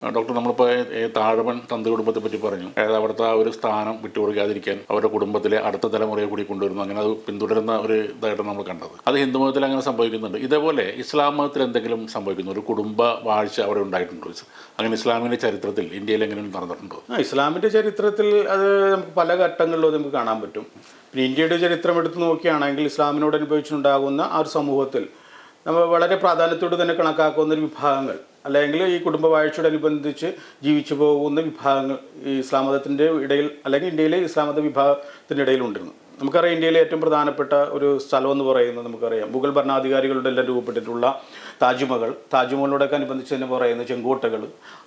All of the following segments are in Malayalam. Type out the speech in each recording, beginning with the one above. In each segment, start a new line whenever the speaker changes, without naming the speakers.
ഡോക്ടർ, നമ്മളിപ്പോൾ താഴമൺ തന്ത് കുടുംബത്തെ പറ്റി പറഞ്ഞു. അതായത് അവിടുത്തെ ആ ഒരു സ്ഥാനം വിട്ടുകൊടുക്കാതിരിക്കാൻ അവരുടെ കുടുംബത്തിലെ അടുത്ത തലമുറയെ കൂടി കൊണ്ടുവരുന്നു, അങ്ങനെ അത് പിന്തുടരുന്ന ഒരു ഇതായിട്ട് നമ്മൾ കണ്ടത്. അത് ഹിന്ദു മതത്തിൽ അങ്ങനെ സംഭവിക്കുന്നുണ്ട്. ഇതേപോലെ ഇസ്ലാം മതത്തിൽ എന്തെങ്കിലും സംഭവിക്കുന്നു, ഒരു കുടുംബ വാഴ്ച അവിടെ ഉണ്ടായിട്ടുണ്ടോ? അങ്ങനെ ഇസ്ലാമിൻ്റെ ചരിത്രത്തിൽ ഇന്ത്യയിൽ എങ്ങനെയും നടന്നിട്ടുണ്ടോ?
ഇസ്ലാമിൻ്റെ ചരിത്രത്തിൽ അത് നമുക്ക് പല ഘട്ടങ്ങളിലും നമുക്ക് കാണാൻ പറ്റും. പിന്നെ ഇന്ത്യയുടെ ചരിത്രം എടുത്ത് നോക്കുകയാണെങ്കിൽ ഇസ്ലാമിനോട് അനുഭവിച്ചിട്ടുണ്ടാകുന്ന ആ ഒരു സമൂഹത്തിൽ നമ്മൾ വളരെ പ്രാധാന്യത്തോട് തന്നെ കണക്കാക്കുന്ന ഒരു വിഭാഗങ്ങൾ, അല്ലെങ്കിൽ ഈ കുടുംബവാഴ്ചയോടനുബന്ധിച്ച് ജീവിച്ചു പോകുന്ന വിഭാഗങ്ങൾ ഈ ഇസ്ലാം മതത്തിൻ്റെ ഇടയിൽ, അല്ലെങ്കിൽ ഇന്ത്യയിലെ ഇസ്ലാം മത വിഭാഗത്തിൻ്റെ ഇടയിലുണ്ടിരുന്നു. നമുക്കറിയാം, ഇന്ത്യയിലെ ഏറ്റവും പ്രധാനപ്പെട്ട ഒരു സ്ഥലം എന്ന് പറയുന്നത് നമുക്കറിയാം മുഗൾ ഭരണാധികാരികളുടെ എല്ലാം രൂപപ്പെട്ടിട്ടുള്ള താജ്മഹലിനോടൊക്കെ അനുബന്ധിച്ച് തന്നെ പറയുന്ന ചെങ്കോട്ടകൾ,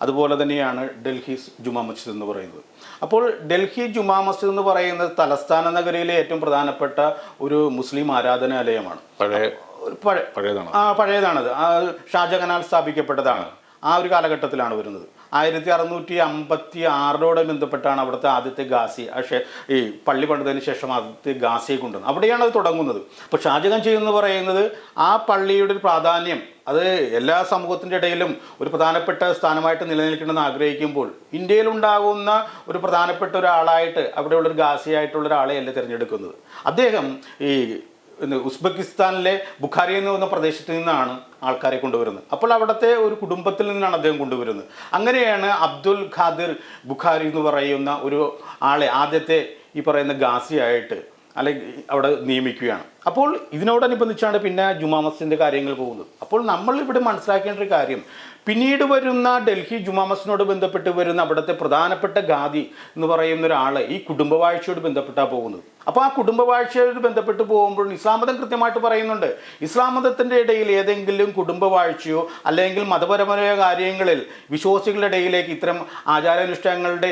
അതുപോലെ തന്നെയാണ് ഡൽഹി ജുമാ മസ്ജിദ് എന്ന് പറയുന്നത്. അപ്പോൾ ഡൽഹി ജുമാ മസ്ജിദ് എന്ന് പറയുന്നത് തലസ്ഥാന നഗരിയിലെ ഏറ്റവും പ്രധാനപ്പെട്ട ഒരു മുസ്ലിം ആരാധനാലയമാണ്. പഴയതാണത്. ഷാജഹാനാൽ സ്ഥാപിക്കപ്പെട്ടതാണ്. ആ ഒരു കാലഘട്ടത്തിലാണ് വരുന്നത്. 1656 ബന്ധപ്പെട്ടാണ് അവിടുത്തെ ആദ്യത്തെ ഗാസി, ഈ പള്ളി പണിതതിന് ശേഷം ആദ്യത്തെ ഗാസിയെ കൊണ്ടുവന്നത്. അവിടെയാണ് അത് തുടങ്ങുന്നത്. അപ്പോൾ ഷാജഹാൻ ചെയ്യുന്നത് പറയുന്നത് ആ പള്ളിയുടെ ഒരു പ്രാധാന്യം അത് എല്ലാ സമൂഹത്തിൻ്റെ ഇടയിലും ഒരു പ്രധാനപ്പെട്ട സ്ഥാനമായിട്ട് നിലനിൽക്കണമെന്ന് ആഗ്രഹിക്കുമ്പോൾ ഇന്ത്യയിലുണ്ടാകുന്ന ഒരു പ്രധാനപ്പെട്ട ഒരാളായിട്ട് അവിടെയുള്ളൊരു ഗാസിയായിട്ടുള്ള ഒരാളെയല്ല തിരഞ്ഞെടുക്കുന്നത്. അദ്ദേഹം ഈ ഉസ്ബെക്കിസ്ഥാനിലെ ബുഖാരി എന്ന് പറയുന്ന പ്രദേശത്ത് നിന്നാണ് ആൾക്കാരെ കൊണ്ടുവരുന്നത്. അപ്പോൾ അവിടുത്തെ ഒരു കുടുംബത്തിൽ നിന്നാണ് അദ്ദേഹം കൊണ്ടുവരുന്നത്. അങ്ങനെയാണ് അബ്ദുൽ ഖാദിർ ബുഖാരി എന്ന് പറയുന്ന ഒരു ആളെ ആദ്യത്തെ ഈ പറയുന്ന ഗാസിയായിട്ട് അല്ലെങ്കിൽ അവിടെ നിയമിക്കുകയാണ്. അപ്പോൾ ഇതിനോടനുബന്ധിച്ചാണ് പിന്നെ ജുമാ മസ്ജിദിൻ്റെ കാര്യങ്ങൾ പോകുന്നത്. അപ്പോൾ നമ്മൾ ഇവിടെ മനസ്സിലാക്കേണ്ട ഒരു കാര്യം, പിന്നീട് വരുന്ന ഡൽഹി ജുമാ മസ്ജിദിനോട് ബന്ധപ്പെട്ട് വരുന്ന അവിടുത്തെ പ്രധാനപ്പെട്ട ഖാദി എന്ന് പറയുന്ന ഒരാൾ ഈ കുടുംബവാഴ്ചയോട് ബന്ധപ്പെട്ടാണ് പോകുന്നത്. അപ്പോൾ ആ കുടുംബവാഴ്ചയോട് ബന്ധപ്പെട്ട് പോകുമ്പോൾ ഇസ്ലാം മതം കൃത്യമായിട്ട് പറയുന്നുണ്ട്, ഇസ്ലാം മതത്തിൻ്റെ ഇടയിൽ ഏതെങ്കിലും കുടുംബവാഴ്ചയോ അല്ലെങ്കിൽ മതപരമായ കാര്യങ്ങളിൽ വിശ്വാസികളുടെ ഇടയിലേക്ക് ഇത്തരം ആചാരാനുഷ്ഠാനങ്ങളുടെ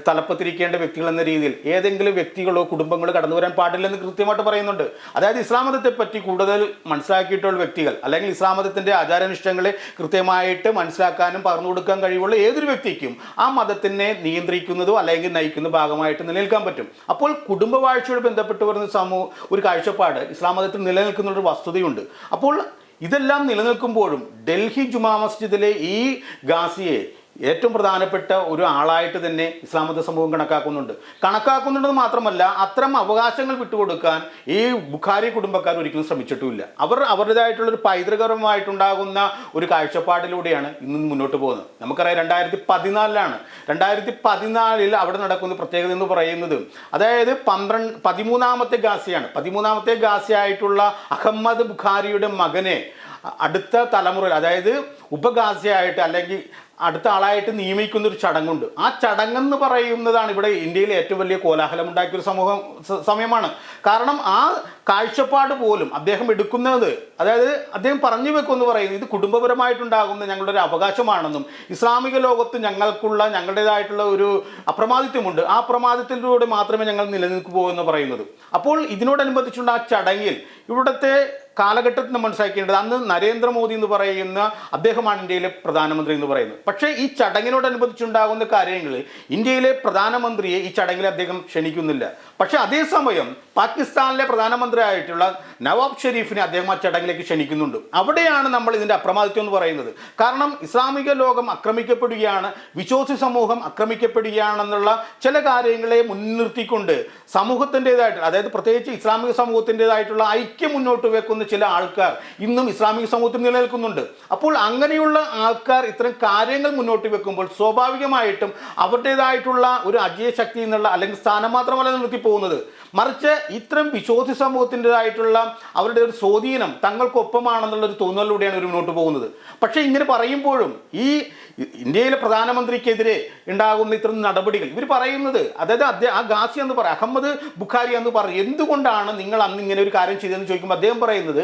തലപ്പത്തിരിക്കേണ്ട വ്യക്തികൾ എന്ന രീതിയിൽ ഏതെങ്കിലും വ്യക്തികളോ കുടുംബങ്ങളോ കടന്നു വരാൻ പാടില്ലെന്ന് കൃത്യമായിട്ട് പറയുന്നുണ്ട്. അതായത് ഇസ്ലാം മതത്തെ പറ്റി കൂടുതൽ മനസ്സിലാക്കിയിട്ടുള്ള വ്യക്തികൾ, അല്ലെങ്കിൽ ഇസ്ലാം മതത്തിൻ്റെ ആചാരാനുഷ്ഠാനങ്ങളെ കൃത്യമായിട്ട് മനസ്സിലാക്കാനും പറഞ്ഞു കൊടുക്കാൻ കഴിവുള്ള ഏതൊരു വ്യക്തിക്കും ആ മതത്തിനെ നിയന്ത്രിക്കുന്നതോ അല്ലെങ്കിൽ നയിക്കുന്ന ഭാഗമായിട്ട് നിലനിൽക്കാൻ പറ്റും. അപ്പോൾ കുടുംബവാഴ്ചയോട് ബന്ധപ്പെട്ട് വരുന്ന ഒരു കാഴ്ചപ്പാട് ഇസ്ലാം മതത്തിൽ നിലനിൽക്കുന്ന ഒരു വസ്തുതയുണ്ട്. അപ്പോൾ ഇതെല്ലാം നിലനിൽക്കുമ്പോഴും ഡൽഹി ജുമാ മസ്ജിദിലെ ഈ ഗാസിയെ ഏറ്റവും പ്രധാനപ്പെട്ട ഒരു ആളായിട്ട് തന്നെ ഇസ്ലാം മത സമൂഹം കണക്കാക്കുന്നുണ്ടെന്ന് മാത്രമല്ല, അത്തരം അവകാശങ്ങൾ വിട്ടുകൊടുക്കാൻ ഈ ബുഖാരി കുടുംബക്കാർ ഒരിക്കലും ശ്രമിച്ചിട്ടുമില്ല. അവർ അവരുടേതായിട്ടുള്ളൊരു പൈതൃകപരമായിട്ടുണ്ടാകുന്ന ഒരു കാഴ്ചപ്പാടിലൂടെയാണ് ഇന്ന് മുന്നോട്ട് പോകുന്നത്. നമുക്കറിയാം 2014 അവിടെ നടക്കുന്ന പ്രത്യേകത എന്ന് പറയുന്നത്, അതായത് 13ാമത്തെ ഗാസിയാണ്. 13ാമത്തെ ഗാസിയായിട്ടുള്ള അഹമ്മദ് ബുഖാരിയുടെ മകനെ അടുത്ത തലമുറയിൽ, അതായത് ഉപഗാസിയായിട്ട് അല്ലെങ്കിൽ അടുത്ത ആളായിട്ട് നിയമിക്കുന്ന ഒരു ചടങ്ങുണ്ട്. ആ ചടങ്ങെന്ന് പറയുന്നതാണ് ഇവിടെ ഇന്ത്യയിലെ ഏറ്റവും വലിയ കോലാഹലം ഉണ്ടാക്കിയൊരു സമയമാണ്. കാരണം ആ കാഴ്ചപ്പാട് പോലും അദ്ദേഹം എടുക്കുന്നത്, അതായത് അദ്ദേഹം പറഞ്ഞു വെക്കുമെന്ന് പറയുന്നത് ഇത് കുടുംബപരമായിട്ടുണ്ടാകുന്ന ഞങ്ങളുടെ ഒരു അവകാശമാണെന്നും ഇസ്ലാമിക ലോകത്ത് ഞങ്ങളുടേതായിട്ടുള്ള ഒരു അപ്രമാദിത്വമുണ്ട്, ആ അപ്രമാദിത്വത്തിലൂടെ മാത്രമേ ഞങ്ങൾ നിലനിൽക്കൂ എന്ന് പറയുന്നത്. അപ്പോൾ ഇതിനോടനുബന്ധിച്ചുള്ള ആ ചടങ്ങിൽ ഇവിടുത്തെ കാലഘട്ടത്തിൽ മനസ്സിലാക്കേണ്ടത്, അന്ന് നരേന്ദ്രമോദി എന്ന് പറയുന്ന അദ്ദേഹമാണ് ഇന്ത്യയിലെ പ്രധാനമന്ത്രി എന്ന് പറയുന്നത്. പക്ഷേ ഈ ചടങ്ങിനോടനുബന്ധിച്ചുണ്ടാകുന്ന കാര്യങ്ങളിൽ ഇന്ത്യയിലെ പ്രധാനമന്ത്രിയെ ഈ ചടങ്ങിൽ അദ്ദേഹം ക്ഷണിക്കുന്നില്ല. പക്ഷേ അതേസമയം പാകിസ്ഥാനിലെ പ്രധാനമന്ത്രി ആയിട്ടുള്ള നവാബ് ഷെരീഫിനെ അദ്ദേഹം ആ ചടങ്ങിലേക്ക് ക്ഷണിക്കുന്നുണ്ട്. അവിടെയാണ് നമ്മൾ ഇതിൻ്റെ അപ്രമാദിത്വം എന്ന് പറയുന്നത്. കാരണം ഇസ്ലാമിക ലോകം ആക്രമിക്കപ്പെടുകയാണ്, വിശ്വാസി സമൂഹം ആക്രമിക്കപ്പെടുകയാണെന്നുള്ള ചില കാര്യങ്ങളെ മുൻനിർത്തിക്കൊണ്ട് സമൂഹത്തിൻ്റെതായിട്ടുള്ള, അതായത് പ്രത്യേകിച്ച് ഇസ്ലാമിക സമൂഹത്തിൻ്റെതായിട്ടുള്ള ഐക്യം മുന്നോട്ട് വെക്കുന്ന ചില ആൾക്കാർ ഇന്നും ഇസ്ലാമിക സമൂഹത്തിൽ നിലനിൽക്കുന്നുണ്ട്. അപ്പോൾ അങ്ങനെയുള്ള ആൾക്കാർ ഇത്തരം കാര്യങ്ങൾ മുന്നോട്ട് വെക്കുമ്പോൾ സ്വാഭാവികമായിട്ടും അവരുടേതായിട്ടുള്ള ഒരു അജയ ശക്തി എന്നുള്ള അല്ലെങ്കിൽ സ്ഥാനം മാത്രമല്ല നിർത്തി പോകുന്നത്, മറിച്ച് ഇത്തരം വിശ്വാസി സമൂഹത്തിൻ്റെതായിട്ടുള്ള അവരുടെ ഒരു സ്വാധീനം തങ്ങൾക്കൊപ്പമാണെന്നുള്ളൊരു തോന്നലിലൂടെയാണ് ഇവർ മുന്നോട്ട് പോകുന്നത്. പക്ഷേ ഇങ്ങനെ പറയുമ്പോഴും ഈ ഇന്ത്യയിലെ പ്രധാനമന്ത്രിക്കെതിരെ ഉണ്ടാകുന്ന ഇത്തരം നടപടികൾ ഇവർ പറയുന്നത്, അതായത് ആ ഗാസി എന്ന് പറയും, അഹമ്മദ് ബുഖാരി എന്ന് പറയും, എന്തുകൊണ്ടാണ് നിങ്ങൾ അന്ന് ഇങ്ങനെ ഒരു കാര്യം ചെയ്തതെന്ന് ചോദിക്കുമ്പോൾ അദ്ദേഹം പറയുന്നത്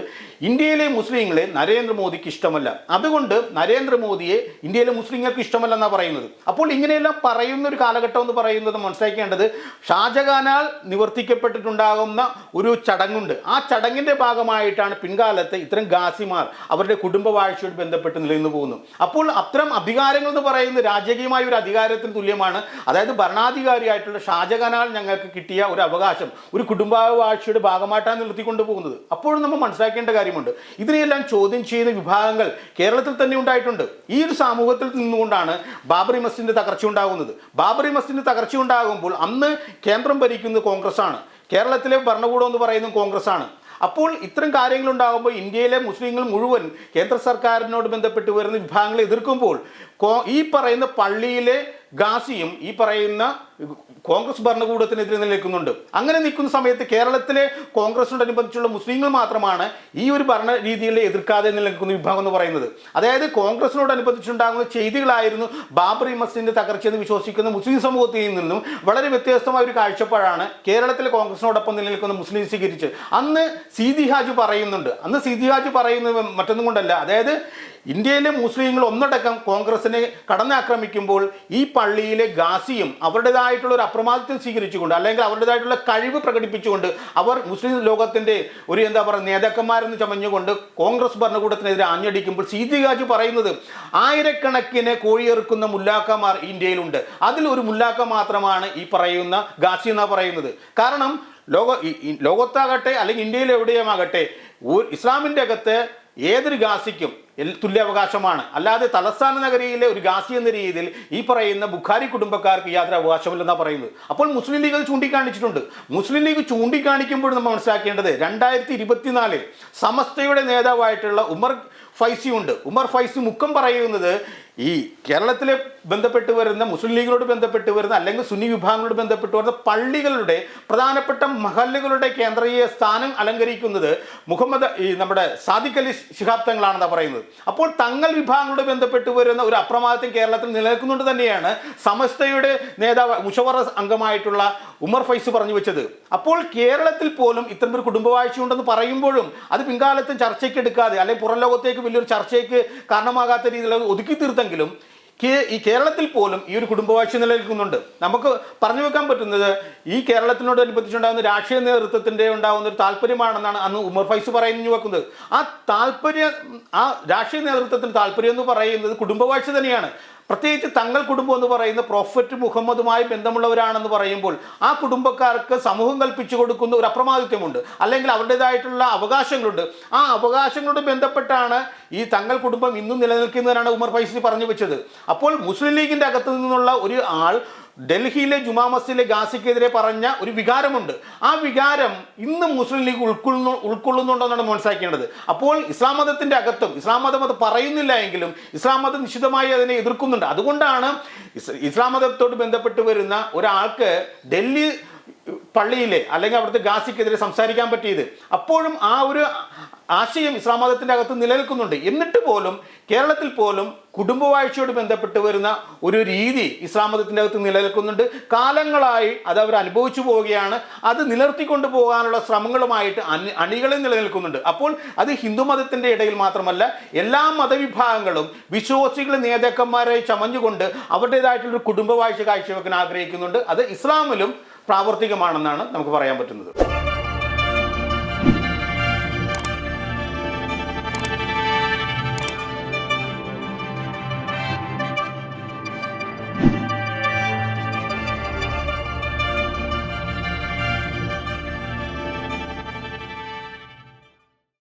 ഇന്ത്യയിലെ മുസ്ലിങ്ങളെ നരേന്ദ്രമോദിക്ക് ഇഷ്ടമല്ല, അതുകൊണ്ട് നരേന്ദ്രമോദിയെ ഇന്ത്യയിലെ മുസ്ലിങ്ങൾക്ക് ഇഷ്ടമല്ലെന്നാണ് പറയുന്നത്. അപ്പോൾ ഇങ്ങനെയെല്ലാം പറയുന്ന ഒരു കാലഘട്ടം എന്ന് പറയുന്നത് മനസ്സിലാക്കേണ്ടത്, ഷാജഹാനാൽ നിവർത്തിക്കപ്പെട്ടിട്ടുണ്ടാകുന്ന ഒരു ചടങ്ങുണ്ട്. ആ ചടങ്ങിൻ്റെ ഭാഗമായിട്ടാണ് പിൻകാലത്ത് ഇത്തരം ഗാസിമാർ അവരുടെ കുടുംബവാഴ്ചയോട് ബന്ധപ്പെട്ട് നിലനിന്ന് പോകുന്നു. അപ്പോൾ അത്തരം അധികാരങ്ങൾ എന്ന് പറയുന്നത് രാജകീയമായ ഒരു അധികാരത്തിന് തുല്യമാണ്. അതായത് ഭരണാധികാരിയായിട്ടുള്ള ഷാജഹാനാൽ ഞങ്ങൾക്ക് കിട്ടിയ ഒരു അവകാശം ഒരു കുടുംബവാഴ്ചയുടെ ഭാഗമായിട്ടാണ് നിർത്തിക്കൊണ്ടു പോകുന്നത്. അപ്പോഴും നമ്മൾ മനസ്സിലാക്കേണ്ട കാര്യമുണ്ട്. ഇതിനെയെല്ലാം ചോദ്യം ചെയ്യുന്ന വിഭാഗങ്ങൾ കേരളത്തിൽ തന്നെ ഉണ്ടായിട്ടുണ്ട്. ഈ ഒരു സമൂഹത്തിൽ നിന്നുകൊണ്ടാണ് ബാബറി മസ്ജിദിന്റെ തകർച്ച ഉണ്ടാകുന്നത്. ബാബറി മസ്ജിദിന്റെ തകർച്ച ഉണ്ടാകുമ്പോൾ അന്ന് കേന്ദ്രം ഭരിക്കുന്നത് കോൺഗ്രസ് ആണ്, കേരളത്തിലെ ഭരണകൂടം എന്ന് പറയുന്നത് കോൺഗ്രസ് ആണ്. അപ്പോൾ ഇത്തരം കാര്യങ്ങൾ ഉണ്ടാകുമ്പോൾ ഇന്ത്യയിലെ മുസ്ലിങ്ങൾ മുഴുവൻ കേന്ദ്ര സർക്കാരിനോട് ബന്ധപ്പെട്ട് വരുന്ന വിഭാഗങ്ങളെ എതിർക്കുമ്പോൾ ഈ പറയുന്ന പള്ളിയിലെ ഗാസിയും ഈ പറയുന്ന കോൺഗ്രസ് ഭരണകൂടത്തിനെതിരെ നിൽക്കുന്നുണ്ട്. അങ്ങനെ നിൽക്കുന്ന സമയത്ത് കേരളത്തിലെ കോൺഗ്രസിനോടനുബന്ധിച്ചുള്ള മുസ്ലിങ്ങൾ മാത്രമാണ് ഈ ഒരു ഭരണ രീതികളെ എതിർക്കാതെ നിലനിൽക്കുന്ന വിഭാഗം എന്ന് പറയുന്നത്. അതായത് കോൺഗ്രസിനോടനുബന്ധിച്ചുണ്ടാകുന്ന ചെയ്തികളായിരുന്നു ബാബറി മസ്ജിദിന്റെ തകർച്ചയെന്ന് വിശ്വസിക്കുന്ന മുസ്ലിം സമൂഹത്തിൽ നിന്നും വളരെ വ്യത്യസ്തമായ ഒരു കാഴ്ചപ്പാടാണ് കേരളത്തിലെ കോൺഗ്രസിനോടൊപ്പം നിലനിൽക്കുന്ന മുസ്ലിം സ്വീകരിച്ച്. അന്ന് സീതി ഹാജ് പറയുന്നത് മറ്റൊന്നും കൊണ്ടല്ല, അതായത് ഇന്ത്യയിലെ മുസ്ലിങ്ങൾ ഒന്നടക്കം കോൺഗ്രസിനെ കടന്നാക്രമിക്കുമ്പോൾ ഈ പള്ളിയിലെ ഗാസിയും അവരുടേതായിട്ടുള്ള ഒരു അപ്രമാദിത്വം സ്വീകരിച്ചുകൊണ്ട് അല്ലെങ്കിൽ അവരുടേതായിട്ടുള്ള കഴിവ് പ്രകടിപ്പിച്ചുകൊണ്ട് അവർ മുസ്ലിം ലോകത്തിൻ്റെ ഒരു നേതാക്കന്മാരെന്ന് ചമഞ്ഞുകൊണ്ട് കോൺഗ്രസ് ഭരണകൂടത്തിനെതിരെ ആഞ്ഞടിക്കുമ്പോൾ സീതി ഹാജി പറയുന്നത് ആയിരക്കണക്കിന് കോഴിയെറുക്കുന്ന മുല്ലാക്കന്മാർ ഇന്ത്യയിലുണ്ട്, അതിൽ ഒരു മുല്ലാക്ക മാത്രമാണ് ഈ പറയുന്ന ഗാസി എന്നാണ് പറയുന്നത്. കാരണം ലോകത്താകട്ടെ അല്ലെങ്കിൽ ഇന്ത്യയിൽ എവിടെയുമാകട്ടെ ഇസ്ലാമിൻ്റെ അകത്ത് ഏതൊരു ഗാസിക്കും തുല്യാവകാശമാണ്. അല്ലാതെ തലസ്ഥാന നഗരിയിലെ ഒരു ഗാസി എന്ന രീതിയിൽ ഈ പറയുന്ന ബുഖാരി കുടുംബക്കാർക്ക് യാതൊരു അവകാശമില്ലെന്നാണ് പറയുന്നത്. അപ്പോൾ മുസ്ലിം ലീഗ് അത് ചൂണ്ടിക്കാണിച്ചിട്ടുണ്ട്. മുസ്ലിം ലീഗ് ചൂണ്ടിക്കാണിക്കുമ്പോൾ നമ്മൾ മനസ്സിലാക്കേണ്ടത് 2024 സമസ്തയുടെ നേതാവായിട്ടുള്ള ഉമർ ഫൈസി ഉണ്ട്. ഉമർ ഫൈസി മുക്കം പറയുന്നത് ഈ കേരളത്തിലെ ബന്ധപ്പെട്ട് വരുന്ന മുസ്ലിം ലീഗിനോട് ബന്ധപ്പെട്ട് വരുന്ന അല്ലെങ്കിൽ സുന്നി വിഭാഗങ്ങളോട് ബന്ധപ്പെട്ട് വരുന്ന പള്ളികളുടെ പ്രധാനപ്പെട്ട മഹല്ലുകളുടെ കേന്ദ്രീയ സ്ഥാനം അലങ്കരിക്കുന്നത് നമ്മുടെ സാദിഖ് അലി ശിഹാബ് തങ്ങളാണെന്നാണ് പറയുന്നത്. അപ്പോൾ തങ്ങൾ വിഭാഗങ്ങളോട് ബന്ധപ്പെട്ട് വരുന്ന ഒരു അപ്രമാദത്വം കേരളത്തിൽ നിലനിൽക്കുന്നുണ്ട് തന്നെയാണ് സമസ്തയുടെ നേതാവ് മുഷവറ അംഗമായിട്ടുള്ള ഉമർ ഫൈസി പറഞ്ഞു വെച്ചത്. അപ്പോൾ കേരളത്തിൽ പോലും ഇത്തരം ഒരു കുടുംബവാഴ്ച ഉണ്ടെന്ന് പറയുമ്പോഴും അത് പിൻകാലത്ത് ചർച്ചയ്ക്ക് എടുക്കാതെ അല്ലെങ്കിൽ പുറം ലോകത്തേക്ക് വലിയൊരു ചർച്ചയ്ക്ക് കാരണമാകാത്ത രീതിയിൽ ഒതുക്കി തീർത്തെങ്കിലും ഈ കേരളത്തിൽ പോലും ഈ ഒരു കുടുംബവാഴ്ച നിലനിൽക്കുന്നുണ്ട്. നമുക്ക് പറഞ്ഞു വെക്കാൻ പറ്റുന്നത് ഈ കേരളത്തിനോടനുബന്ധിച്ചുണ്ടാകുന്ന രാഷ്ട്രീയ നേതൃത്വത്തിൻ്റെ ഉണ്ടാകുന്ന ഒരു താല്പര്യമാണെന്നാണ് അന്ന് ഉമർ ഫൈസ് പറഞ്ഞു വെക്കുന്നത്. ആ രാഷ്ട്രീയ നേതൃത്വത്തിന് താല്പര്യം എന്ന് പറയുന്നത് കുടുംബവാഴ്ച തന്നെയാണ്. പ്രത്യേകിച്ച് തങ്ങൾ കുടുംബം എന്ന് പറയുന്ന പ്രൊഫറ്റ് മുഹമ്മദുമായി ബന്ധമുള്ളവരാണെന്ന് പറയുമ്പോൾ ആ കുടുംബക്കാർക്ക് സമൂഹം കൽപ്പിച്ചു കൊടുക്കുന്ന ഒരു അപ്രമാദിത്വമുണ്ട്, അല്ലെങ്കിൽ അവരുടേതായിട്ടുള്ള അവകാശങ്ങളുണ്ട്. ആ അവകാശങ്ങളോട് ബന്ധപ്പെട്ടാണ് ഈ തങ്ങൾ കുടുംബം ഇന്നും നിലനിൽക്കുന്നതിനാണ് ഉമർ ഫൈസി പറഞ്ഞു വെച്ചത്. അപ്പോൾ മുസ്ലിം ലീഗിൻ്റെ അകത്തു നിന്നുള്ള ഒരു ആൾ ഡൽഹിയിലെ ജുമാ മസ്ജിദിലെ ഗാസിക്കെതിരെ പറഞ്ഞ ഒരു വികാരമുണ്ട്. ആ വികാരം ഇന്നും മുസ്ലിം ലീഗ് ഉൾക്കൊള്ളുന്നുണ്ടെന്നാണ് മനസ്സിലാക്കേണ്ടത്. അപ്പോൾ ഇസ്ലാം മതത്തിൻ്റെ അകത്തും ഇസ്ലാം മതം അത് പറയുന്നില്ല എങ്കിലും ഇസ്ലാം മതം നിശ്ചിതമായി അതിനെ എതിർക്കുന്നുണ്ട്. അതുകൊണ്ടാണ് ഇസ്ലാം മതത്തോട് ബന്ധപ്പെട്ട് വരുന്ന ഒരാൾക്ക് ഡൽഹി പള്ളിയിലെ അല്ലെങ്കിൽ അവിടുത്തെ ഗാസിക്കെതിരെ സംസാരിക്കാൻ പറ്റിയത്. അപ്പോഴും ആ ഒരു ആശയം ഇസ്ലാം മതത്തിൻ്റെ അകത്ത് നിലനിൽക്കുന്നുണ്ട്. എന്നിട്ട് പോലും കേരളത്തിൽ പോലും കുടുംബവാഴ്ചയോട് ബന്ധപ്പെട്ട് വരുന്ന ഒരു രീതി ഇസ്ലാം മതത്തിൻ്റെ അകത്ത് നിലനിൽക്കുന്നുണ്ട്. കാലങ്ങളായി അത് അവർ അനുഭവിച്ചു പോവുകയാണ്. അത് നിലനിർത്തിക്കൊണ്ടു പോകാനുള്ള ശ്രമങ്ങളുമായിട്ട് അണികളിൽ നിലനിൽക്കുന്നുണ്ട്. അപ്പോൾ അത് ഹിന്ദു മതത്തിൻ്റെ ഇടയിൽ മാത്രമല്ല, എല്ലാ മതവിഭാഗങ്ങളും വിശ്വാസികളെ നേതാക്കന്മാരായി ചമഞ്ഞുകൊണ്ട് അവരുടേതായിട്ടുള്ളൊരു കുടുംബവാഴ്ച കാഴ്ചവെക്കാൻ ആഗ്രഹിക്കുന്നുണ്ട്. അത് ഇസ്ലാമിലും പ്രാവർത്തികമാണെന്നാണ് നമുക്ക് പറയാൻ പറ്റുന്നത്.